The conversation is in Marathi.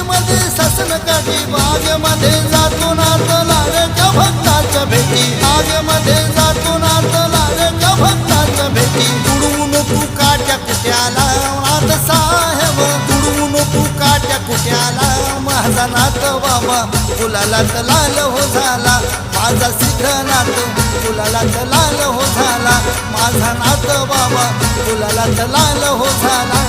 मध्ये ससन काठी बागेमध्ये जातो नात लाडक्या भक्ताच्या भेटी बागेमध्ये जातो नात लाडक्या भक्ताच्या भेटी उडवून तू काट्या कुट्याला नाथ साहेब उडवून तू काट्या कुट्याला माझा नाथ बाबा फुलाला लाल हो झाला माझा सिद्धनाथ फुलाला लाल हो झाला माझा नाथ बाबा फुलाला लाल हो झाला